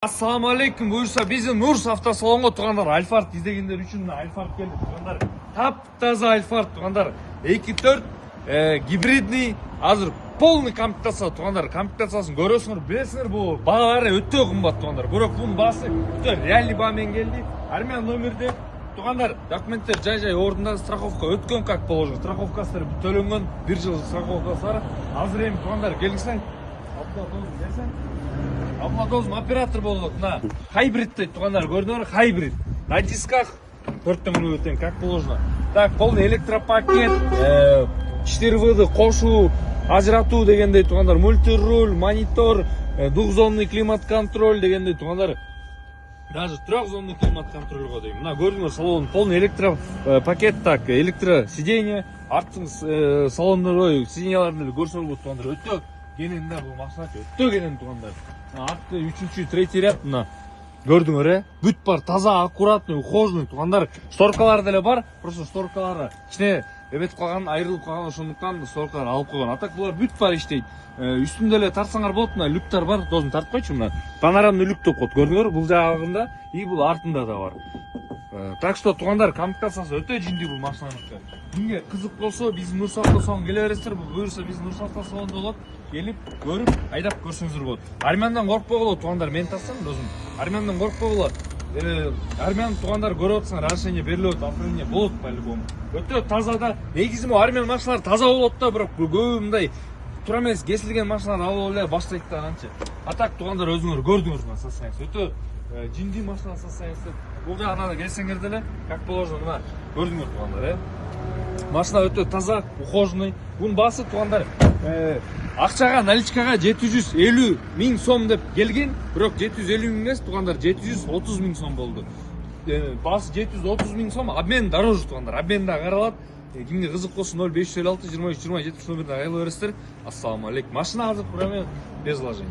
Assalamu alaikum. Buyursa bizim Nurs avtosalonga tuğanlar Alphard izlегендер üçün Alphard geldi tuğanlar. Tap-таза Alphard tuğanlar. 2.4 гибридный азыр полный комплектация туғандар. Комплектациясын көресіңдер, білесіңдер, бұл бағалары өте қымбат туғандар. Бірақ бұның басы өте реальный бағамен келді. Армян номерде туғандар, документтер жай-жай орында, страховка өткен как положено. Страховкасы төленген, 1 жыл страховкасы бар. Азыр эми туғандар келгісең, Абладозм оператор болдық, мына хайбрид дейді туғандар, көрдіңдер, хайбрид. На дисках 4 мың өтен, как положено. Так, полный электропакет, 4 выды қошу, ажырату дегендей туғандар, мультируль, монитор, двухзонный климат-контроль дегендей туғандар. Даже трехзонный климат-контроль қойдым. Мына көрдіңдер, салон полный электропакет, так, электросиденье, арттың салондар, сиденьяларын көрсеңдер болды туғандар. Өтті келенде бұл мақсат, өтті келен туғандар. Арты 3-3 ряд мына көрдіңдер, бүт бар, таза, аккуратный, ухоженный туғандар. Шторкалары деле бар, просто шторкалары кішіне эметип қалған, айырылып қалған, ошондуктан шторкалар алып қойған. Атак булар бүт бар иштейт. Үстүндө эле тартсаңар болот, мына люктар бар, дозун тартып койчу мына. Панорамный люк деп коет, көрдүңөр, бул жагында и бул артында да бар. Так что туғандар, комплектациясы өтө жинди бул машинаныкы. Кимге кызык болсо, биз Нурс автосалонго келе бересиздер. Буюрса биз Нурс автосалондо болот. Келип, көрүп, айдап көрсөңүздөр болот. Армяндан коркпогула туғандар, мен тассам досум. Армяндан коркпогула. Армян туғандар көрүп атсаң, разрешение берилип атат, оформление болот по-любому. Өтө таза да. Негизи армян машиналар таза болот да, бирок көбү мындай туура эмес кесилген машиналар алып эле баштайт да анча. Атак туғандар өзүңөр көрдүңөр мына состояние. Өтө жинди машина состояние. Бул жагына келсеңер деле, как положено, мына көрдүңөр туғандар, Машина өтө таза, ухоженный. Бунун баасы туғандар, акчага, наличкага 750 миң сом деп келген, бирок 750 миң эмес туғандар, 730 миң сом болду. Баасы 730 миң сом, обмен дороже туғандар, обмен да каралат. Кимге кызык болсо 0556 23 20 70 номерден айла бересиздер. Ассаламу алейкум. Машина азыр прямо без вложений.